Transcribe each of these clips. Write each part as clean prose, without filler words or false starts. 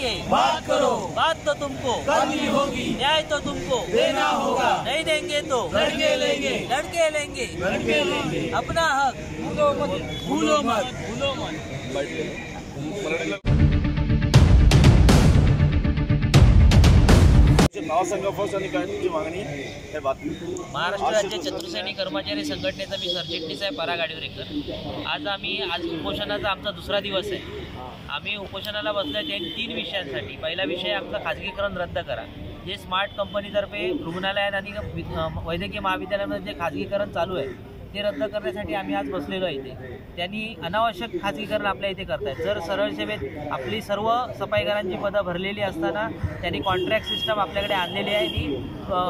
देंगे, बात करो, बात तो तुमको करनी होगी, न्याय तो तुमको देना होगा, नहीं देंगे तो लड़के लेंगे, लड़के लेंगे, लड़के लेंगे, अपना हक भूलो मत, भूलो मत, भूलो मत। नाव संघ फौज आणि काय तुमची मागणी हे बातमी महाराष्ट्र राज्य चतुर्सेनी कर्मचारी संघटनेचा मी सरचिटणीस आहे परा गाडीवरेकर। आज उपोषणाचा आमचा दुसरा दिवस आहे। आम्ही उपोषणाला बसल्याचे 3 विषयांसाठी। पहिला विषय आमचा खाजगीकरण रद्द करा। जे स्मार्ट कंपनीतर्फे रुग्णालयात आणि वैद्यकीय महाविद्यालयामध्ये जे खाजगीकरण चालू आहे ते रद्द करण्यासाठी आम्ही आज बसलेलो आहे। इथे त्यांनी अनावश्यक खाजगीकरण आपल्या इथे करतायत। जर सरळ सेवेत आपली सर्व सफाईकारांची पदं भरलेली असताना त्यांनी कॉन्ट्रॅक्ट सिस्टम आपल्याकडे आणलेली आहे आणि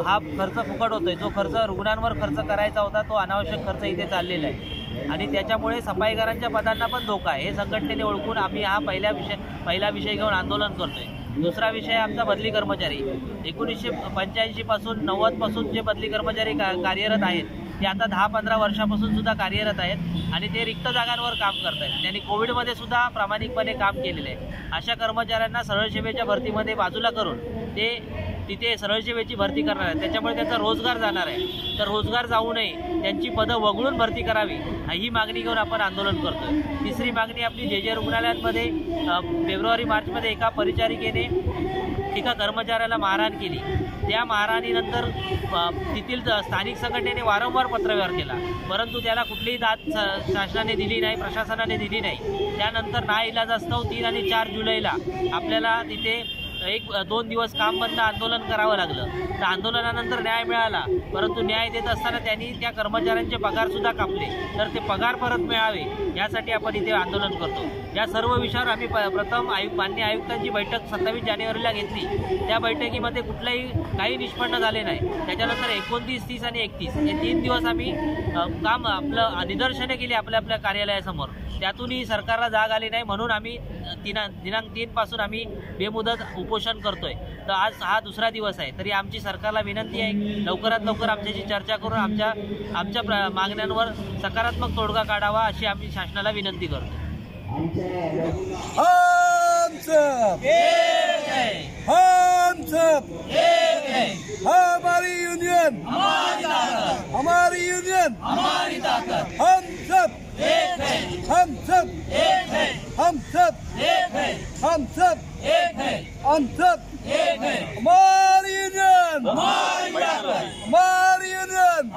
हा खर्च फुकट होतोय। जो खर्च रुग्णांवर खर्च करायचा होता तो अनावश्यक खर्च इथे चाललेला आहे आणि त्याच्यामुळे सफाईकारांच्या पदांना पण धोका आहे। हे संघटनेने ओळखून आम्ही हा पहिला विषय घेऊन आंदोलन करतोय। दुसरा विषय आमचा बदली कर्मचारी। 1985 पासून 90 पासून जे बदली कर्मचारी कार्यरत आहेत ते आता 10-15 वर्षापासून सुद्धा कार्यरत आहेत आणि ते रिक्त जागांवर काम करत आहेत। त्यांनी कोविडमध्ये सुद्धा प्रामाणिकपणे काम केलेले आहे। अशा कर्मचाऱ्यांना सरळ सेवेच्या भरतीमध्ये बाजूला करून ते तिथे सरळ सेवेची भरती करणार आहेत। त्याच्यामुळे त्यांचा रोजगार जाणार आहे। तर रोजगार जाऊ नये, त्यांची पदं वगळून भरती करावी ही मागणी घेऊन आपण आंदोलन करतोय। तिसरी मागणी आपली जे रुग्णालयांमध्ये फेब्रुवारी-मार्चमध्ये एका परिचारिकेने एका कर्मचाऱ्याला मारहाण केली। त्या मारहाणीनंतर तेथील स्थानिक संघटनेने वारंवार पत्रव्यवहार केला, परंतु त्याला कुठलीही दाद शासनाने दिली नाही, प्रशासनाने दिली नाही। त्यानंतर नाईलाजास्तव 3 आणि 4 जुलैला आपल्याला तिथे 1-2 दिवस काम बंद आंदोलन करावं लागलं। तर आंदोलनानंतर न्याय मिळाला, परंतु न्याय देत असताना त्यांनी त्या कर्मचाऱ्यांचे पगार सुद्धा कापले। तर ते पगार परत मिळावे यासाठी आपण इथे आंदोलन करतो। या सर्व विषयावर आम्ही प्रथम माननीय आयुक्तांची बैठक 27 जानेवारीला घेतली। त्या बैठकीमध्ये काही निष्पन्न झाले नाही। त्याच्यानंतर 29, 30 आणि 31 हे 3 दिवस आम्ही काम आपलं निदर्शने केली आपल्या कार्यालयासमोर। त्यातूनही सरकारला जाग आली नाही, म्हणून आम्ही दिनांक 3 पासून आम्ही बेमुदत उपोषण करतोय। तर आज हा दुसरा दिवस आहे। तरी आमची सरकारला विनंती आहे, लवकरात लवकर आमच्याशी चर्चा करून आमच्या मागण्यांवर सकारात्मक तोडगा काढावा अशी आम्ही शासनाला विनंती करतो। हमारी यूनियन हमारी यूनियन हमारी ताकत, हम सब एक है, हम सब एक है, हम सब एक है, हम सब एक है, हम सब एक है, हमारी यूनियन हमारी ताकत, हमारी यूनियन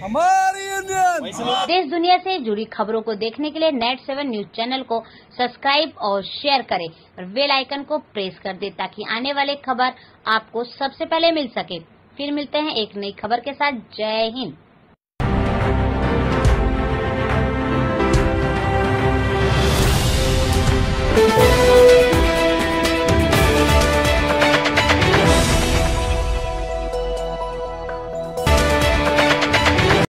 हमारी यूनियन। देश दुनिया से जुड़ी खबरों को देखने के लिए नेट 7 न्यूज चैनल को सब्सक्राइब और शेयर करें और बेल आइकन को प्रेस कर दें ताकि आने वाले खबर आपको सबसे पहले मिल सके। फिर मिलते हैं एक नई खबर के साथ। जय हिंद।